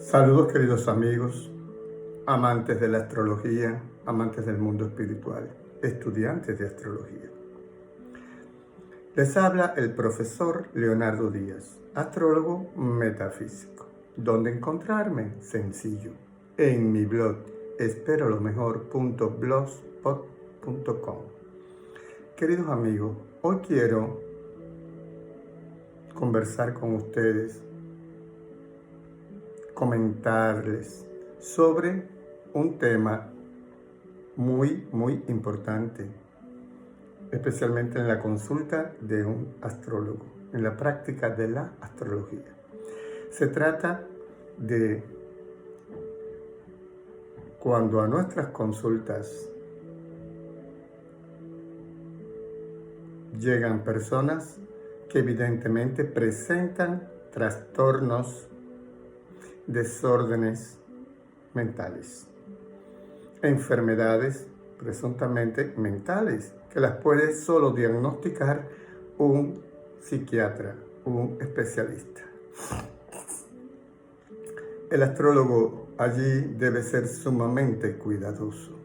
Saludos queridos amigos, amantes de la astrología, amantes del mundo espiritual, estudiantes de astrología. Les habla el profesor Leonardo Díaz, astrólogo metafísico. ¿Dónde encontrarme? Sencillo, en mi blog esperolomejor.blogspot.com. Queridos amigos, hoy quiero conversar con ustedes, comentarles sobre un tema muy importante, especialmente en la consulta de un astrólogo, en la práctica de la astrología. Se trata de cuando a nuestras consultas llegan personas que evidentemente presentan trastornos, desórdenes mentales, enfermedades presuntamente mentales, que las puede solo diagnosticar un psiquiatra, un especialista. El astrólogo allí debe ser sumamente cuidadoso,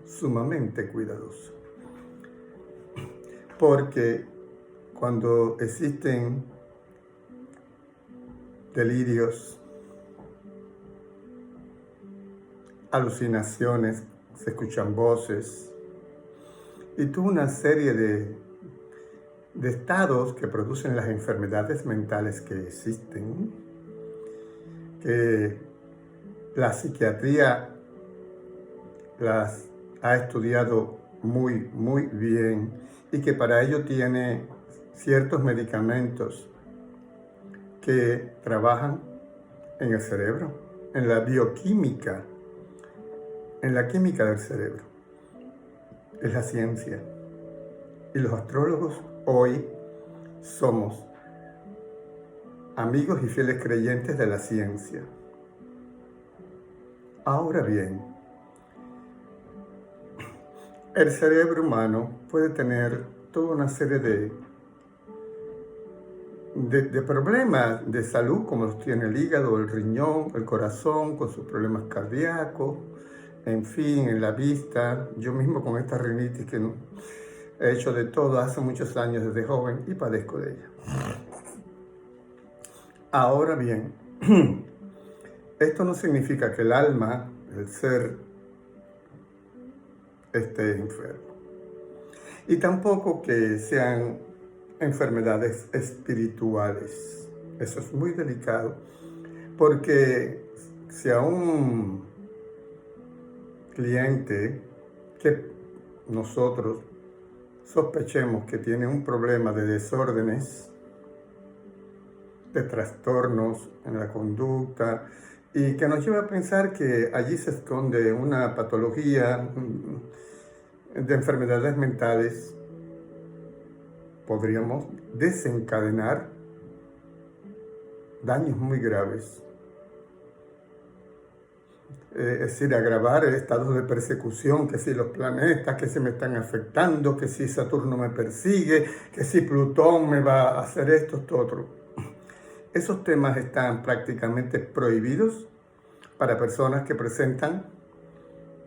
porque cuando existen delirios, alucinaciones, se escuchan voces y toda una serie de estados que producen las enfermedades mentales que existen, que la psiquiatría las ha estudiado muy bien y que para ello tiene ciertos medicamentos que trabajan en el cerebro, en la bioquímica, en la química del cerebro. Es la ciencia. Y los astrólogos hoy somos amigos y fieles creyentes de la ciencia. Ahora bien, el cerebro humano puede tener toda una serie de problemas de salud, como los tiene el hígado, el riñón, el corazón, con sus problemas cardíacos, en fin, en la vista. Yo mismo con esta rinitis que he hecho de todo hace muchos años desde joven y padezco de ella. Ahora bien, esto no significa que el alma, el ser, esté enfermo. Y tampoco que sean enfermedades espirituales. Eso es muy delicado, porque si a un cliente que nosotros sospechemos que tiene un problema de desórdenes, de trastornos en la conducta, y que nos lleva a pensar que allí se esconde una patología de enfermedades mentales, podríamos desencadenar daños muy graves. Es decir, agravar el estado de persecución, que si los planetas, que se me están afectando, que si Saturno me persigue, que si Plutón me va a hacer esto otro. Esos temas están prácticamente prohibidos para personas que presentan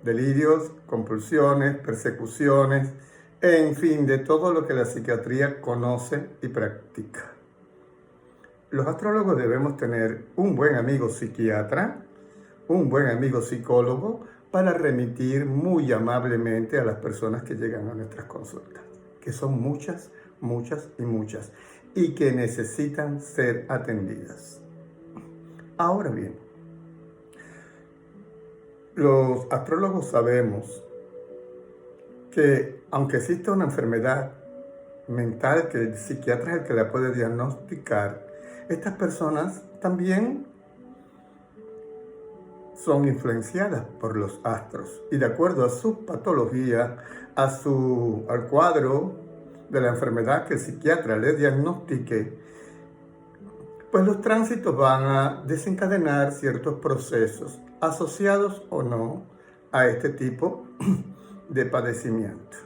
delirios, compulsiones, persecuciones, en fin, de todo lo que la psiquiatría conoce y practica. Los astrólogos debemos tener un buen amigo psiquiatra, un buen amigo psicólogo, para remitir muy amablemente a las personas que llegan a nuestras consultas, que son muchas, y que necesitan ser atendidas. Ahora bien, los astrólogos sabemos que aunque exista una enfermedad mental que el psiquiatra es el que la puede diagnosticar, estas personas también son influenciadas por los astros y de acuerdo a su patología, al cuadro de la enfermedad que el psiquiatra le diagnostique, pues los tránsitos van a desencadenar ciertos procesos asociados o no a este tipo de padecimiento.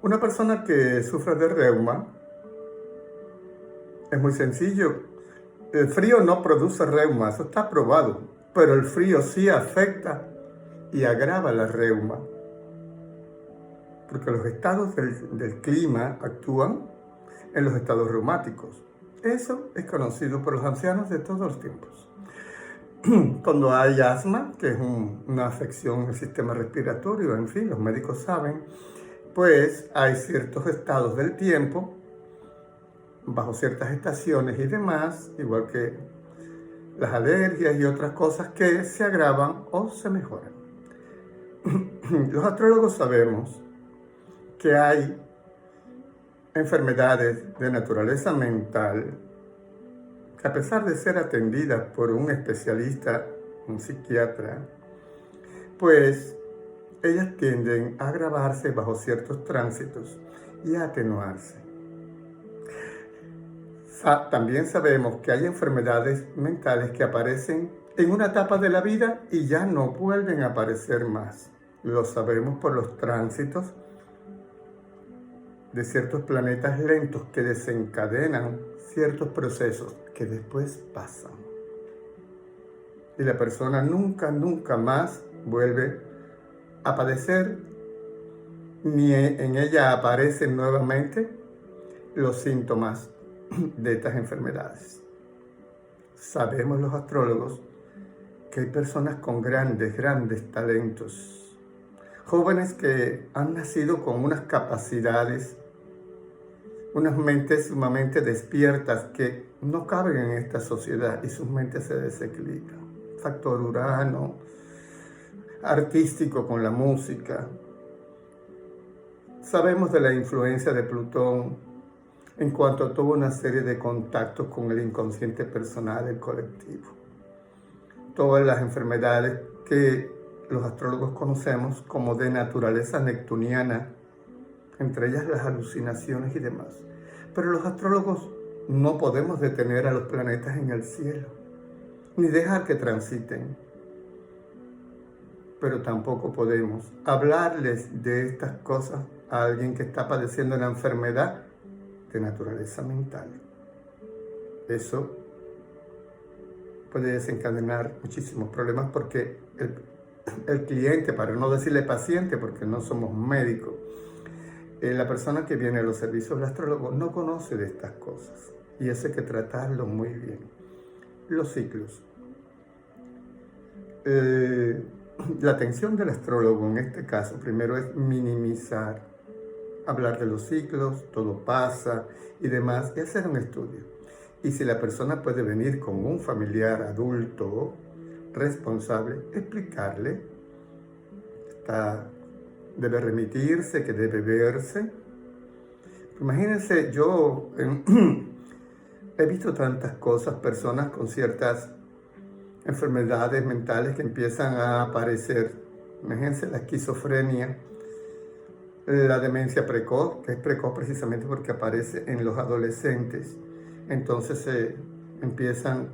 Una persona que sufre de reuma, es muy sencillo. El frío no produce reuma, eso está probado, pero el frío sí afecta y agrava la reuma, porque los estados del clima actúan en los estados reumáticos. Eso es conocido por los ancianos de todos los tiempos. Cuando hay asma, que es una afección del sistema respiratorio, en fin, los médicos saben, pues hay ciertos estados del tiempo, bajo ciertas estaciones y demás, igual que las alergias y otras cosas que se agravan o se mejoran. Los astrólogos sabemos que hay enfermedades de naturaleza mental que, a pesar de ser atendidas por un especialista, un psiquiatra, pues ellas tienden a agravarse bajo ciertos tránsitos y a atenuarse. También sabemos que hay enfermedades mentales que aparecen en una etapa de la vida y ya no vuelven a aparecer más. Lo sabemos por los tránsitos de ciertos planetas lentos que desencadenan ciertos procesos que después pasan. Y la persona nunca más vuelve a padecer, ni en ella aparecen nuevamente los síntomas de estas enfermedades. Sabemos los astrólogos que hay personas con grandes talentos, jóvenes que han nacido con unas capacidades, unas mentes sumamente despiertas que no caben en esta sociedad y sus mentes se desequilibran. Factor Urano, artístico con la música. Sabemos de la influencia de Plutón en cuanto a toda una serie de contactos con el inconsciente personal del colectivo. Todas las enfermedades que los astrólogos conocemos como de naturaleza neptuniana, entre ellas las alucinaciones y demás. Pero los astrólogos no podemos detener a los planetas en el cielo, ni dejar que transiten. Pero tampoco podemos hablarles de estas cosas a alguien que está padeciendo una enfermedad de naturaleza mental. Eso puede desencadenar muchísimos problemas porque el cliente, para no decirle paciente, porque no somos médicos, la persona que viene a los servicios del astrólogo no conoce de estas cosas y eso hay que tratarlo muy bien. Los ciclos. La atención del astrólogo en este caso primero es minimizar, hablar de los ciclos, todo pasa y demás, y hacer un estudio. Y si la persona puede venir con un familiar adulto responsable, explicarle, debe remitirse, que debe verse. Imagínense, yo he visto tantas cosas, personas con ciertas enfermedades mentales que empiezan a aparecer. Imagínense la esquizofrenia, la demencia precoz, que es precoz precisamente porque aparece en los adolescentes. Entonces empiezan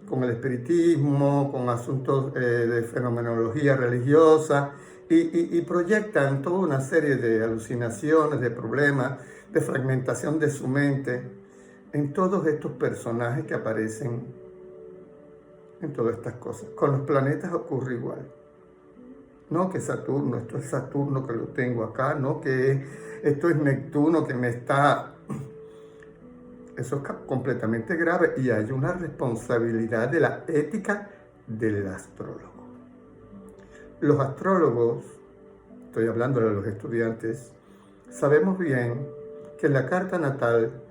con el espiritismo, con asuntos de fenomenología religiosa y proyectan toda una serie de alucinaciones, de problemas, de fragmentación de su mente en todos estos personajes que aparecen en todas estas cosas. Con los planetas ocurre igual. No que Saturno, esto es Saturno que lo tengo acá, no que esto es Neptuno que me está... Eso es completamente grave y hay una responsabilidad de la ética del astrólogo. Los astrólogos, estoy hablando de los estudiantes, sabemos bien que en la carta natal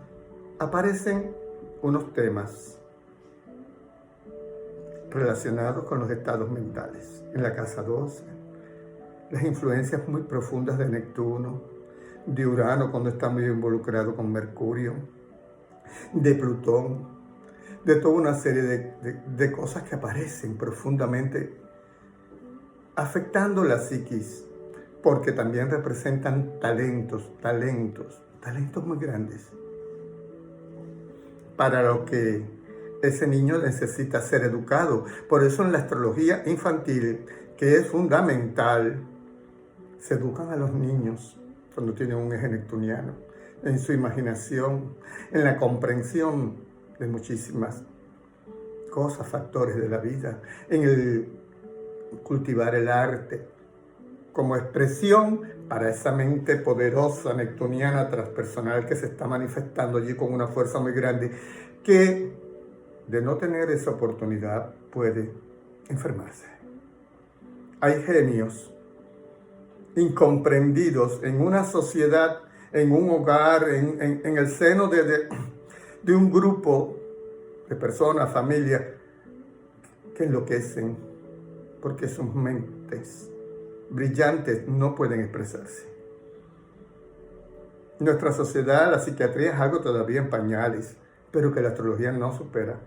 aparecen unos temas relacionados con los estados mentales. En la casa 12, las influencias muy profundas de Neptuno, de Urano cuando está muy involucrado con Mercurio, de Plutón, de toda una serie de cosas que aparecen profundamente afectando la psiquis, porque también representan talentos muy grandes para lo que ese niño necesita ser educado. Por eso en la astrología infantil, que es fundamental, se educan a los niños cuando tienen un eje neptuniano, en su imaginación, en la comprensión de muchísimas cosas, factores de la vida, en el cultivar el arte como expresión para esa mente poderosa, neptuniana, transpersonal que se está manifestando allí con una fuerza muy grande, que de no tener esa oportunidad puede enfermarse. Hay genios incomprendidos en una sociedad, en un hogar, en el seno de un grupo de personas, familias, que enloquecen porque sus mentes brillantes no pueden expresarse. Nuestra sociedad, la psiquiatría es algo todavía en pañales, pero que la astrología no supera.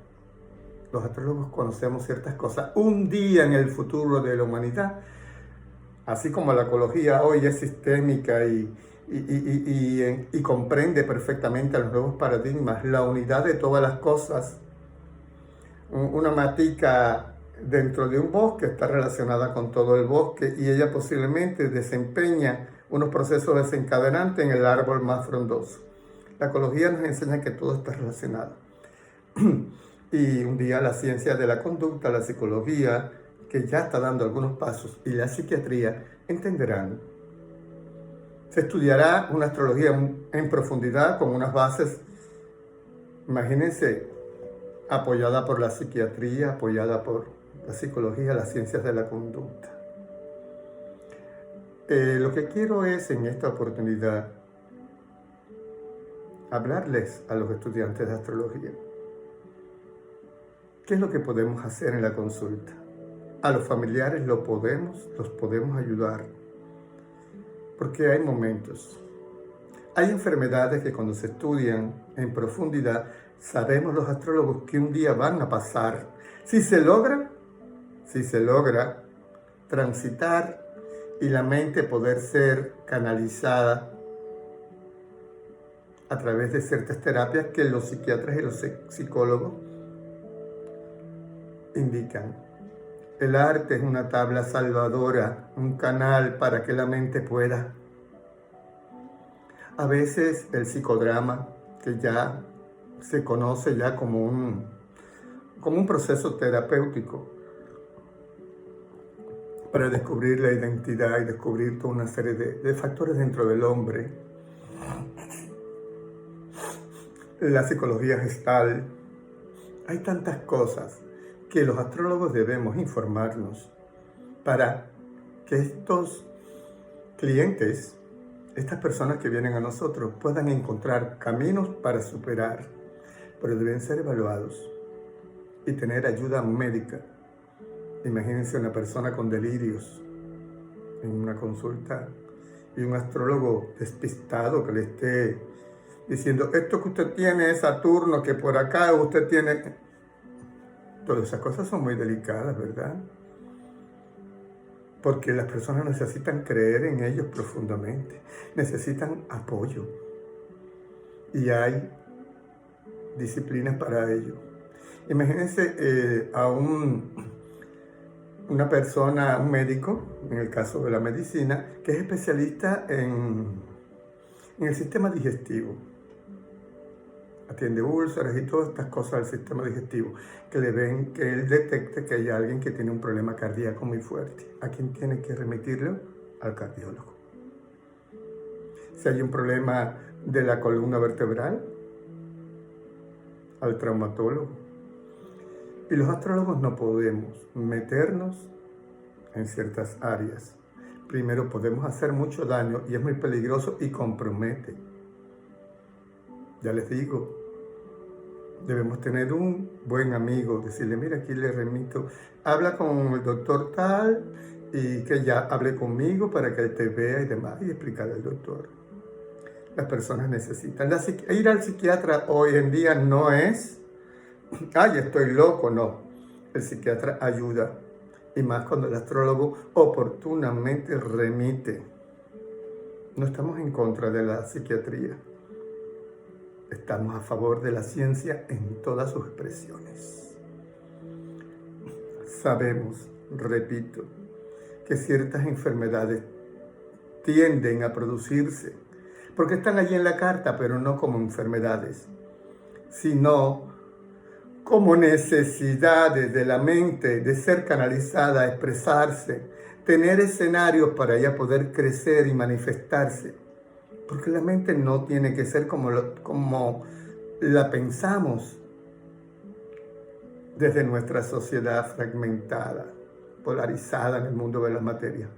Los astrólogos conocemos ciertas cosas. Un día en el futuro de la humanidad, así como la ecología hoy es sistémica y comprende perfectamente los nuevos paradigmas, la unidad de todas las cosas, una matica dentro de un bosque está relacionada con todo el bosque y ella posiblemente desempeña unos procesos desencadenantes en el árbol más frondoso. La ecología nos enseña que todo está relacionado. Y un día la ciencia de la conducta, la psicología, que ya está dando algunos pasos, y la psiquiatría entenderán. Se estudiará una astrología en profundidad con unas bases, imagínense, apoyada por la psiquiatría, apoyada por la psicología, las ciencias de la conducta. Lo que quiero es en esta oportunidad hablarles a los estudiantes de astrología. ¿Qué es lo que podemos hacer en la consulta? A los familiares los podemos ayudar, porque hay momentos. Hay enfermedades que cuando se estudian en profundidad, sabemos los astrólogos que un día van a pasar. Si se logra transitar y la mente poder ser canalizada a través de ciertas terapias que los psiquiatras y los psicólogos indican. El arte es una tabla salvadora, un canal para que la mente pueda. A veces el psicodrama, que ya se conoce ya como un proceso terapéutico para descubrir la identidad y descubrir toda una serie de factores dentro del hombre. La psicología gestal. Hay tantas cosas que los astrólogos debemos informarnos para que estos clientes, estas personas que vienen a nosotros, puedan encontrar caminos para superar, pero deben ser evaluados y tener ayuda médica. Imagínense una persona con delirios en una consulta y un astrólogo despistado que le esté diciendo, esto que usted tiene es Saturno, que por acá usted tiene... Todas esas cosas son muy delicadas, ¿verdad? Porque las personas necesitan creer en ellos profundamente, necesitan apoyo. Y hay disciplinas para ello. Imagínense a una persona, un médico, en el caso de la medicina, que es especialista en el sistema digestivo. Atiende úlceras y todas estas cosas del sistema digestivo, que él detecte que hay alguien que tiene un problema cardíaco muy fuerte. ¿A quién tiene que remitirlo? Al cardiólogo. Si hay un problema de la columna vertebral, al traumatólogo. Y los astrólogos no podemos meternos en ciertas áreas. Primero, podemos hacer mucho daño y es muy peligroso y compromete. Ya les digo, debemos tener un buen amigo, decirle, mira, aquí le remito, habla con el doctor tal y que ya hable conmigo para que él te vea y demás, y explicarle al doctor. Las personas necesitan. Ir al psiquiatra hoy en día no es, ay, estoy loco, no. El psiquiatra ayuda, y más cuando el astrólogo oportunamente remite. No estamos en contra de la psiquiatría. Estamos a favor de la ciencia en todas sus expresiones. Sabemos, repito, que ciertas enfermedades tienden a producirse, porque están allí en la carta, pero no como enfermedades, sino como necesidades de la mente de ser canalizada, expresarse, tener escenarios para ella poder crecer y manifestarse. Porque la mente no tiene que ser como la pensamos desde nuestra sociedad fragmentada, polarizada en el mundo de la materia.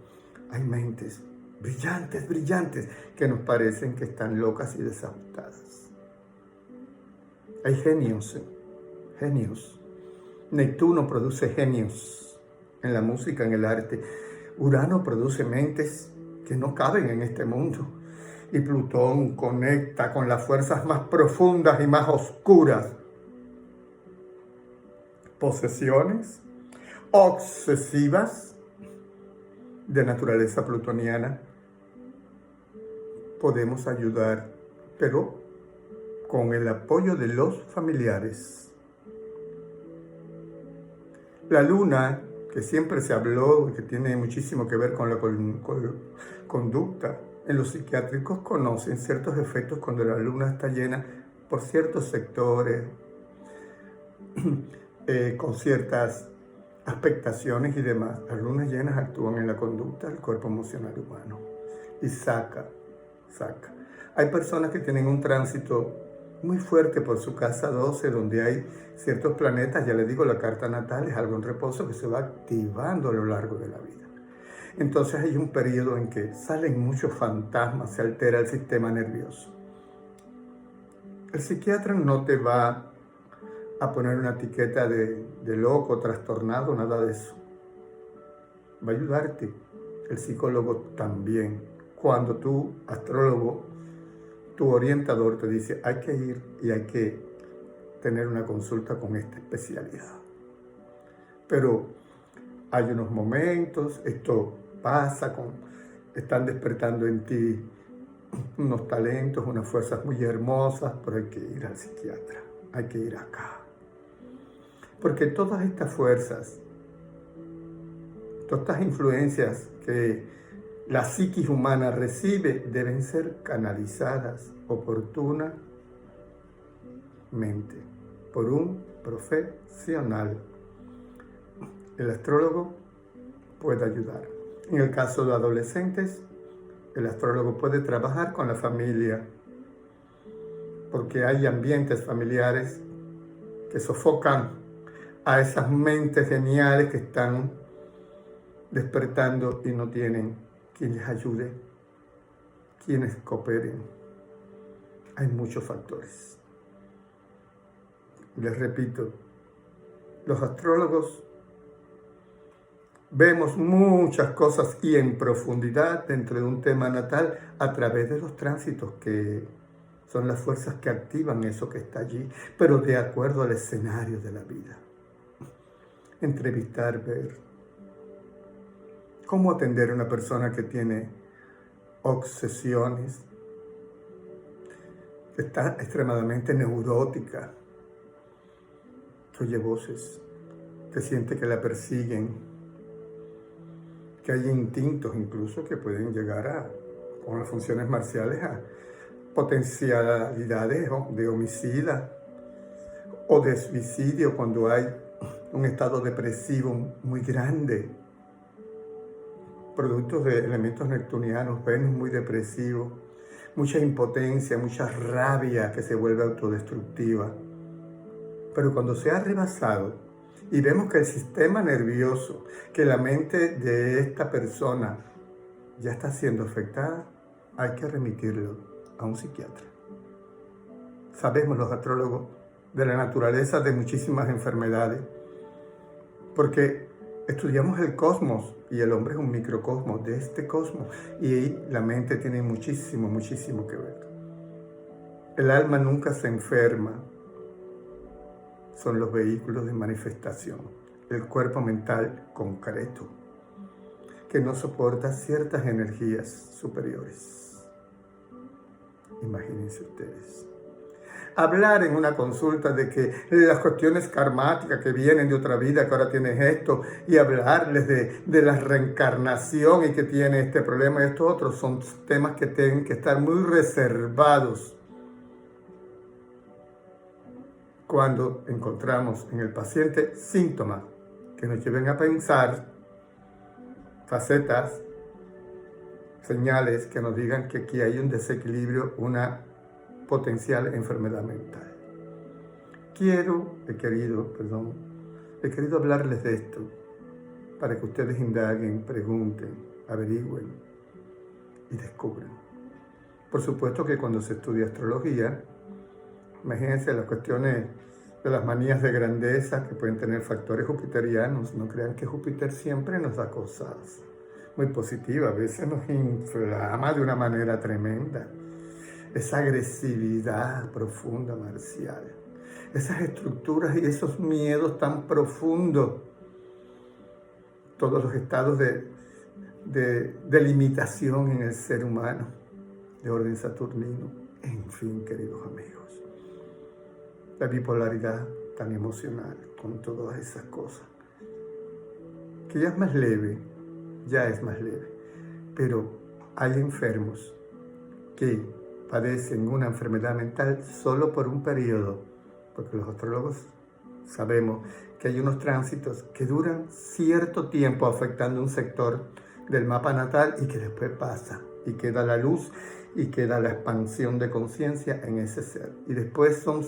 Hay mentes brillantes, brillantes, que nos parecen que están locas y desajustadas. Hay genios. Neptuno produce genios en la música, en el arte. Urano produce mentes que no caben en este mundo. Y Plutón conecta con las fuerzas más profundas y más oscuras. Posesiones obsesivas de naturaleza plutoniana. Podemos ayudar, pero con el apoyo de los familiares. La luna, que siempre se habló, que tiene muchísimo que ver con la conducta, en los psiquiátricos conocen ciertos efectos cuando la luna está llena por ciertos sectores, con ciertas expectaciones y demás. Las lunas llenas actúan en la conducta del cuerpo emocional humano y saca. Hay personas que tienen un tránsito muy fuerte por su casa 12, donde hay ciertos planetas, ya les digo, la carta natal es algo en reposo que se va activando a lo largo de la vida. Entonces hay un periodo en que salen muchos fantasmas, se altera el sistema nervioso. El psiquiatra no te va a poner una etiqueta de loco, trastornado, nada de eso. Va a ayudarte. El psicólogo también. Cuando tu astrólogo, tu orientador te dice, hay que ir y hay que tener una consulta con esta especialidad. Pero hay unos momentos, esto pasa, están despertando en ti unos talentos, unas fuerzas muy hermosas, pero hay que ir al psiquiatra, hay que ir acá. Porque todas estas fuerzas, todas estas influencias que la psiquis humana recibe deben ser canalizadas oportunamente por un profesional. El astrólogo puede ayudar. En el caso de adolescentes, el astrólogo puede trabajar con la familia, porque hay ambientes familiares que sofocan a esas mentes geniales que están despertando y no tienen quien les ayude, quienes cooperen. Hay muchos factores. Les repito, los astrólogos vemos muchas cosas y en profundidad dentro de un tema natal a través de los tránsitos, que son las fuerzas que activan eso que está allí, pero de acuerdo al escenario de la vida. Entrevistar, ver cómo atender a una persona que tiene obsesiones, que está extremadamente neurótica, que oye voces, que siente que la persiguen, que hay instintos incluso que pueden llegar con las funciones marciales, a potencialidades de homicida o de suicidio cuando hay un estado depresivo muy grande, productos de elementos neptunianos, Venus muy depresivo, mucha impotencia, mucha rabia que se vuelve autodestructiva. Pero cuando se ha rebasado y vemos que el sistema nervioso, que la mente de esta persona ya está siendo afectada, hay que remitirlo a un psiquiatra. Sabemos los astrólogos de la naturaleza de muchísimas enfermedades, porque estudiamos el cosmos y el hombre es un microcosmos de este cosmos, y ahí la mente tiene muchísimo, muchísimo que ver. El alma nunca se enferma, son los vehículos de manifestación, el cuerpo mental concreto, que no soporta ciertas energías superiores. Imagínense ustedes. Hablar en una consulta de que las cuestiones karmáticas que vienen de otra vida, que ahora tienes esto, y hablarles de la reencarnación y que tiene este problema y estos otros, son temas que tienen que estar muy reservados cuando encontramos en el paciente síntomas que nos lleven a pensar, facetas, señales que nos digan que aquí hay un desequilibrio, una potencial enfermedad mental. He querido hablarles de esto para que ustedes indaguen, pregunten, averigüen y descubran. Por supuesto que cuando se estudia astrología, imagínense las cuestiones de las manías de grandeza que pueden tener factores jupiterianos. No crean que Júpiter siempre nos da cosas muy positivas, a veces nos inflama de una manera tremenda. Esa agresividad profunda, marcial, esas estructuras y esos miedos tan profundos, todos los estados de limitación en el ser humano, de orden saturnino, en fin, queridos amigos. La bipolaridad tan emocional, con todas esas cosas, que ya es más leve, pero hay enfermos que padecen una enfermedad mental solo por un periodo, porque los astrólogos sabemos que hay unos tránsitos que duran cierto tiempo afectando un sector del mapa natal y que después pasa y queda la luz y queda la expansión de conciencia en ese ser. Y después son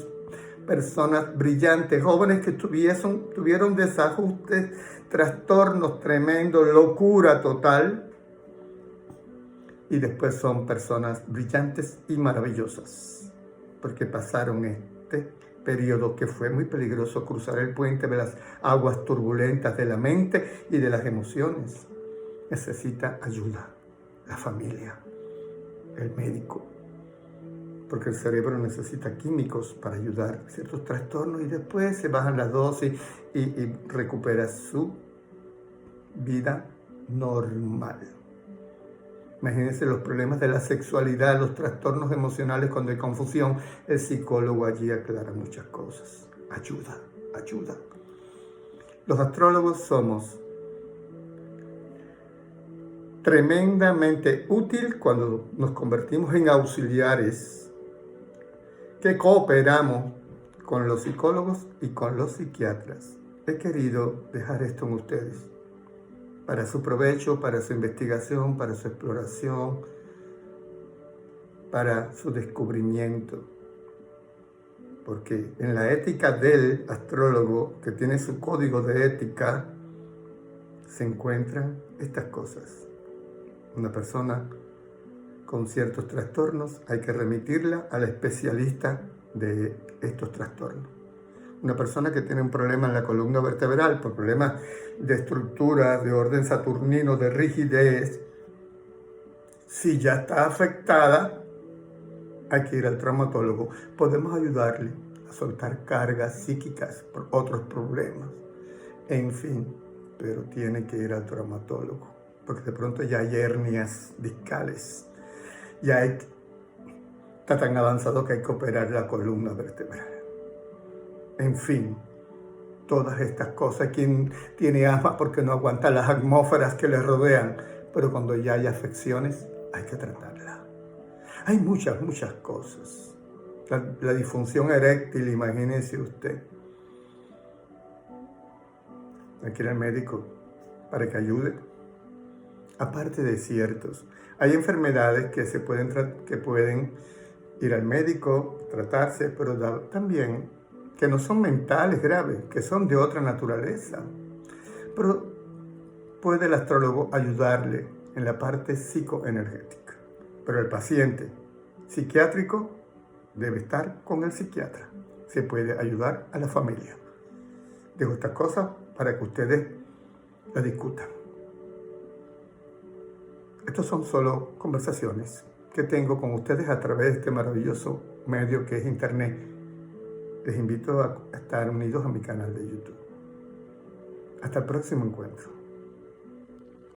personas brillantes, jóvenes que tuvieron desajustes, trastornos tremendos, locura total, y después son personas brillantes y maravillosas, porque pasaron este periodo que fue muy peligroso, cruzar el puente de las aguas turbulentas de la mente y de las emociones. Necesita ayuda, la familia, el médico, porque el cerebro necesita químicos para ayudar a ciertos trastornos y después se bajan las dosis y recupera su vida normal. Imagínense los problemas de la sexualidad, los trastornos emocionales cuando hay confusión. El psicólogo allí aclara muchas cosas. Ayuda. Los astrólogos somos tremendamente útil cuando nos convertimos en auxiliares que cooperamos con los psicólogos y con los psiquiatras. He querido dejar esto en ustedes para su provecho, para su investigación, para su exploración, para su descubrimiento. Porque en la ética del astrólogo, que tiene su código de ética, se encuentran estas cosas. Una persona con ciertos trastornos hay que remitirla al especialista de estos trastornos. Una persona que tiene un problema en la columna vertebral, por problemas de estructura, de orden saturnino, de rigidez, si ya está afectada, hay que ir al traumatólogo. Podemos ayudarle a soltar cargas psíquicas por otros problemas. En fin, pero tiene que ir al traumatólogo, porque de pronto ya hay hernias discales. Está tan avanzado que hay que operar la columna vertebral. En fin, todas estas cosas. Quien tiene asma porque no aguanta las atmósferas que le rodean, pero cuando ya hay afecciones hay que tratarla. Hay muchas cosas. La disfunción eréctil, imagínese usted. Hay que ir al médico para que ayude. Aparte de ciertos, hay enfermedades que pueden ir al médico, tratarse, pero también que no son mentales graves, que son de otra naturaleza. Pero puede el astrólogo ayudarle en la parte psicoenergética. Pero el paciente psiquiátrico debe estar con el psiquiatra. Se puede ayudar a la familia. Dejo estas cosas para que ustedes la discutan. Estas son solo conversaciones que tengo con ustedes a través de este maravilloso medio que es Internet. Les invito a estar unidos a mi canal de YouTube. Hasta el próximo encuentro.